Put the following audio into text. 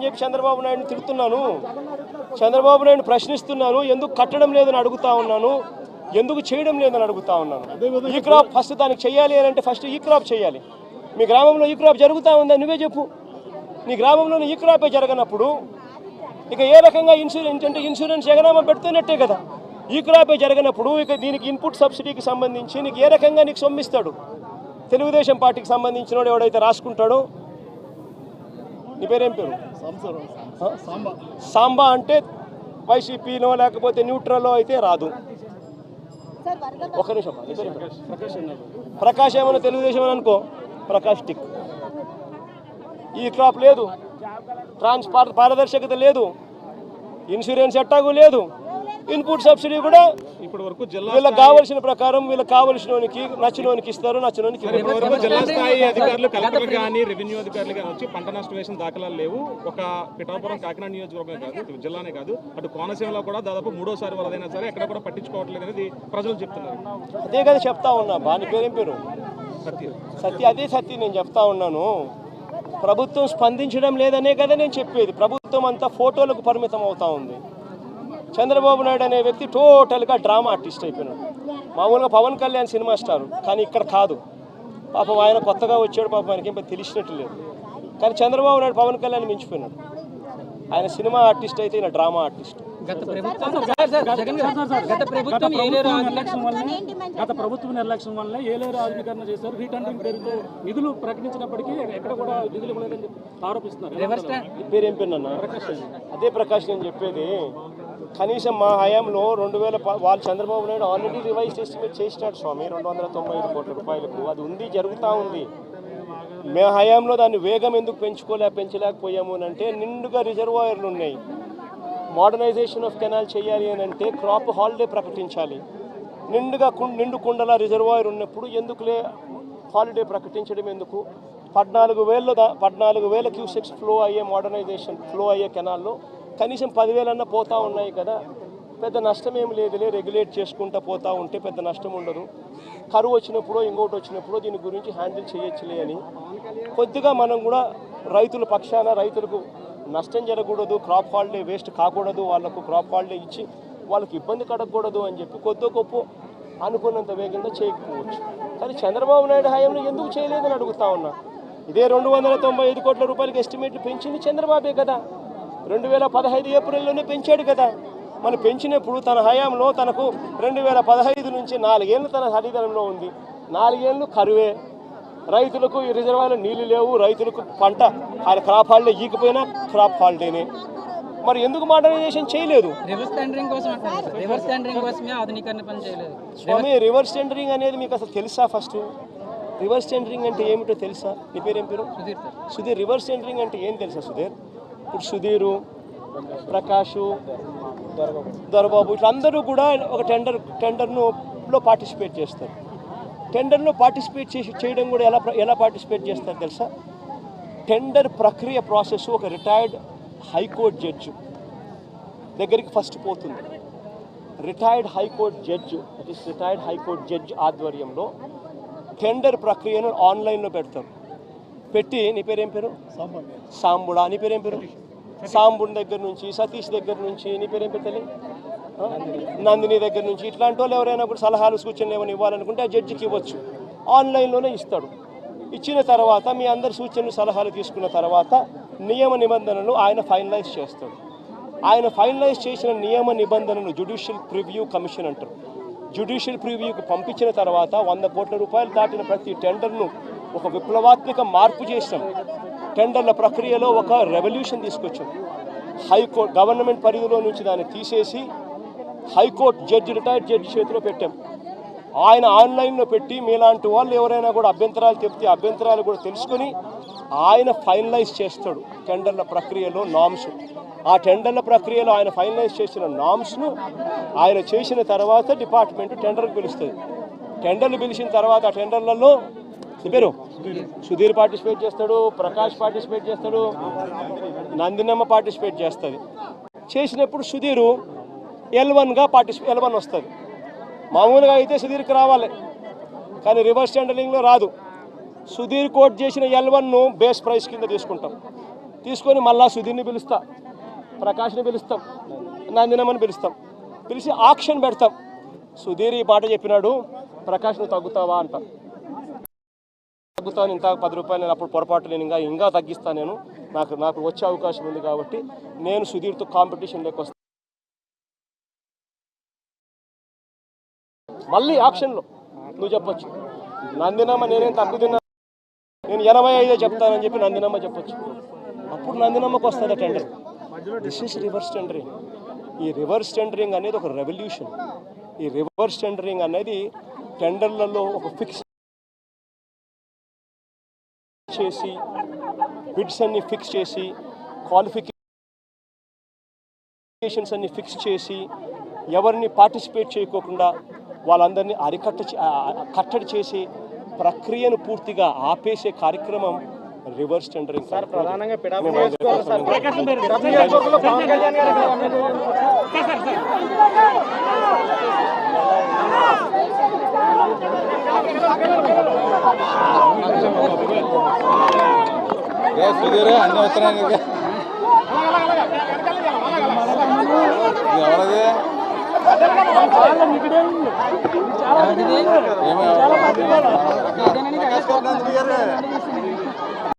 చెప్పి చంద్రబాబు నాయుడుని తిడుతున్నాను, చంద్రబాబు నాయుడు ప్రశ్నిస్తున్నాను, ఎందుకు కట్టడం లేదని అడుగుతా ఉన్నాను, ఎందుకు చేయడం లేదని అడుగుతా ఉన్నాను. ఈ క్రాప్ ఫస్ట్ దానికి చేయాలి అని అంటే ఫస్ట్ ఈ క్రాప్ చేయాలి. మీ గ్రామంలో ఈ క్రాప్ జరుగుతూ ఉందా నువ్వే చెప్పు. నీ గ్రామంలో ఈ క్రాపే జరగనప్పుడు ఇక ఏ రకంగా ఇన్సూరెన్స్ అంటే ఇన్సూరెన్స్ ఎగనామా పెడుతున్నట్టే కదా. ఈ క్రాపే జరగనప్పుడు ఇక దీనికి ఇన్పుట్ సబ్సిడీకి సంబంధించి నీకు ఏ రకంగా నీకు సొమ్మిస్తాడు? తెలుగుదేశం పార్టీకి సంబంధించిన వాడు ఎవడైతే రాసుకుంటాడో, నీ పేరేం పేరు? సాంబా అంటే వైసీపీనో లేకపోతే న్యూట్రల్లో అయితే రాదు. ఒక నిమిషం, ప్రకాష్ ఏమన్నా తెలుగుదేశం అని అనుకో, ప్రకాష్ టిక్. ఈ క్రాప్ లేదు, పారదర్శకత లేదు, ఇన్సూరెన్స్ ఎట్టాగు లేదు, ఇన్పుట్ సబ్సిడీ కూడా ఇప్పటి వరకు వీళ్ళకి కావాల్సిన ప్రకారం వీళ్ళకి కావాల్సినోనికి నచ్చినోనికి ఇస్తారు, నచ్చినోనికి జిల్లా స్థాయి అధికారులు కలెక్టర్ కానీ రెవెన్యూ అధికారులు కానీ వచ్చి పంట నష్టవేసిన దాఖలాలు లేవు. ఒక పిఠాపురం కాకినాడ నియోజకవర్గం కాదు, జిల్లానే కాదు, అటు కోనసీమలో కూడా దాదాపు 3వ వరదైనా సరే ఎక్కడ కూడా పట్టించుకోవట్లేదు అనేది ప్రజలు చెప్తున్నారు. అదే కదా చెప్తా ఉన్నా. బాని పేరేం పేరు? సత్య. అదే సత్య నేను చెప్తా ఉన్నాను. ప్రభుత్వం స్పందించడం లేదనే కదా నేను చెప్పేది. ప్రభుత్వం అంతా ఫోటోలకు పరిమితం అవుతా ఉంది. చంద్రబాబు నాయుడు అనే వ్యక్తి టోటల్గా డ్రామా ఆర్టిస్ట్ అయిపోయినాడు. మామూలుగా పవన్ కళ్యాణ్ సినిమా స్టార్, కానీ ఇక్కడ కాదు. పాపం ఆయన కొత్తగా వచ్చాడు, పాపం ఆయనకి ఏం తెలిసినట్టు లేదు. కానీ చంద్రబాబు నాయుడు పవన్ కళ్యాణ్ మించిపోయినాడు. ఆయన సినిమా ఆర్టిస్ట్ అయితే ఈయన డ్రామా ఆర్టిస్ట్. గత ప్రభుత్వ నిర్లక్ష్యం వల్ల ఏలేరు ఆధునీకరణ చేశారు. రీటెండరింగ్ పేరుతో నిధులు ప్రకటించినప్పటికీ ఎక్కడ కూడా నిధులు ఇవ్వలేదని ఆరోపిస్తున్నారు. పేరేం పేరున్నా? అదే ప్రకాష్ నేను చెప్పేది. కనీసం మా హయాంలో 2000 వాళ్ళు Chandrababu Naidu already revise estimate చేసినాడు స్వామి 295 కోట్ల రూపాయలకు. అది ఉంది, జరుగుతూ ఉంది. మా హయాంలో దాన్ని వేగం ఎందుకు పెంచలేకపోయాము అని అంటే నిండుగా రిజర్వాయర్లు ఉన్నాయి. మోడర్నైజేషన్ ఆఫ్ కెనాల్ చేయాలి అని అంటే క్రాప్ హాలిడే ప్రకటించాలి. నిండుగా నిండు కుండల రిజర్వాయర్ ఉన్నప్పుడు ఎందుకులే హాలిడే ప్రకటించడం ఎందుకు? 14,000 క్యూసెక్స్ ఫ్లో అయ్యే కెనాల్లో కనీసం 10,000 అన్న పోతూ ఉన్నాయి కదా. పెద్ద నష్టం ఏమి లేదులే, రెగ్యులేట్ చేసుకుంటూ పోతూ ఉంటే పెద్ద నష్టం ఉండదు. కరువు వచ్చినప్పుడు ఇంకోటి వచ్చినప్పుడు దీని గురించి హ్యాండిల్ చేయొచ్చులే అని కొద్దిగా మనం కూడా రైతుల పక్షాన రైతులకు నష్టం జరగకూడదు, క్రాప్ హాలిడే వేస్ట్ కాకూడదు, వాళ్ళకు క్రాప్ హాలిడే ఇచ్చి వాళ్ళకి ఇబ్బంది కడగకూడదు అని చెప్పి కొద్ది గొప్ప అనుకున్నంత వేగంగా చేయకపోవచ్చు. కానీ చంద్రబాబు నాయుడు హయాంలో ఎందుకు చేయలేదని అడుగుతా ఉన్నా. ఇదే 295 కోట్ల రూపాయలకి ఎస్టిమేట్లు పెంచింది చంద్రబాబే కదా. 2015 ఏప్రిల్లోనే పెంచాడు కదా. మనం పెంచినప్పుడు తన హయాంలో తనకు 2015 నుంచి 4 ఏళ్ళు తన అధికారంలో ఉంది. 4 ఏళ్ళు కరువే, రైతులకు ఈ రిజర్వాయర్లో నీళ్లు లేవు, రైతులకు పంట ఆయన క్రాప్ హాలిడే ఈకపోయినా క్రాప్ హాలిడేనే. మరి ఎందుకు మోడర్నైజేషన్ చేయలేదు? స్వామి, రివర్స్ టెండరింగ్ అనేది మీకు అసలు తెలుసా? ఫస్ట్ రివర్స్ టెండరింగ్ అంటే ఏమిటో తెలుసా? నీ పేరేం పేరు? సుధీర్. రివర్స్ టెండరింగ్ అంటే ఏం తెలుసా సుధీర్? ఇప్పుడు సుధీరు, ప్రకాషు, దొరబాబు ఇట్లా అందరూ కూడా ఒక టెండర్లో పార్టిసిపేట్ చేస్తారు. టెండర్లో పార్టిసిపేట్ చేయడం కూడా ఎలా పార్టిసిపేట్ చేస్తారు తెలుసా? టెండర్ ప్రక్రియ ప్రాసెస్ ఒక రిటైర్డ్ హైకోర్టు జడ్జి దగ్గరికి ఫస్ట్ పోతుంది. రిటైర్డ్ హైకోర్టు జడ్జి ఆధ్వర్యంలో టెండర్ ప్రక్రియను ఆన్లైన్లో పెడతారు. పెట్టి, నీ పేరేం పేరు? సాంబుడా. నీ పేరేం పేరు? సాంబుడి దగ్గర నుంచి, సతీష్ దగ్గర నుంచి, నీ పేరేం పేరు తెలియదు, నందిని దగ్గర నుంచి, ఇట్లాంటి వాళ్ళు ఎవరైనా కూడా సలహాలు సూచనలు ఏమైనా ఇవ్వాలనుకుంటే ఆ జడ్జికి ఇవ్వచ్చు. ఆన్లైన్లోనే ఇస్తాడు. ఇచ్చిన తర్వాత మీ అందరి సూచనలు సలహాలు తీసుకున్న తర్వాత నియమ నిబంధనలు ఆయన ఫైనలైజ్ చేస్తాడు. ఆయన ఫైనలైజ్ చేసిన నియమ నిబంధనలు జ్యుడిషియల్ ప్రివ్యూ కమిషన్ అంటారు. జ్యుడిషియల్ ప్రివ్యూకి పంపించిన తర్వాత 100 కోట్ల రూపాయలు దాటిన ప్రతి టెండర్ను ఒక విప్లవాత్మక మార్పు చేసాం. టెండర్ల ప్రక్రియలో ఒక రెవల్యూషన్ తీసుకొచ్చాం. హైకోర్టు గవర్నమెంట్ పరిధిలో నుంచి దాన్ని తీసేసి హైకోర్టు రిటైర్డ్ జడ్జి చేతిలో పెట్టాం. ఆయన ఆన్లైన్లో పెట్టి మీలాంటి వాళ్ళు ఎవరైనా కూడా అభ్యంతరాలు చెప్తే అభ్యంతరాలు కూడా తెలుసుకొని ఆయన ఫైనలైజ్ చేస్తాడు టెండర్ల ప్రక్రియలో నామ్స్. ఆ టెండర్ల ప్రక్రియలో ఆయన ఫైనలైజ్ చేసిన నామ్స్ను ఆయన చేసిన తర్వాత డిపార్ట్మెంట్ టెండర్కి పిలుస్తుంది. టెండర్లు పిలిచిన తర్వాత ఆ టెండర్లలో పేరు సుధీర్ పార్టిసిపేట్ చేస్తాడు, ప్రకాష్ పార్టిసిపేట్ చేస్తాడు, నందినమ్మ పార్టిసిపేట్ చేస్తుంది. చేసినప్పుడు సుధీరు L1 వస్తుంది. మామూలుగా అయితే సుధీర్కి రావాలి, కానీ రివర్స్ టెండరింగ్లో రాదు. సుధీర్ కోట్ చేసిన L1ను బేస్ ప్రైస్ కింద తీసుకుంటాం. తీసుకొని మళ్ళా సుధీర్ని పిలుస్తా, ప్రకాష్ని పిలుస్తాం, నందినమ్మని పిలుస్తాం, పిలిచి ఆక్షన్ పెడతాం. సుధీర్ ఈ మాట చెప్పినాడు, ప్రకాష్ నువ్వు తగ్గుతావా అంట. తగ్గుతాను, ఇంత 10 రూపాయలు నేను అప్పుడు పొరపాటు, నేను ఇంకా తగ్గిస్తాను, నేను నాకు వచ్చే అవకాశం ఉంది కాబట్టి నేను సుధీర్తో కాంపిటీషన్ లేకొస్తాను. మళ్ళీ ఆక్షన్లో నువ్వు చెప్పొచ్చు, నందినమ్మ నేనేం తక్కువ తిన్నా, నేను 85 చెప్తానని చెప్పి నందినమ్మ చెప్పొచ్చు. అప్పుడు నందినమ్మకు వస్తుంది tender. This is reverse tendering. ఈ రివర్స్ టెండరింగ్ అనేది ఒక రెవల్యూషన్. ఈ రివర్స్ టెండరింగ్ అనేది టెండర్లలో ఒక ఫిక్స్ చేసి, బిడ్స్ అన్ని ఫిక్స్ చేసి, క్వాలిఫికేషన్స్ అన్ని ఫిక్స్ చేసి, ఎవరిని పార్టిసిపేట్ చేయకోకుండా వాళ్ళందరినీ కట్టడి చేసి ప్రక్రియను పూర్తిగా ఆపేసే కార్యక్రమం రివర్స్ టెండరింగ్. సార్ ప్రధానంగా సుధీర్ అన్ని వస్తున్నాయి ఎవరది ఏమో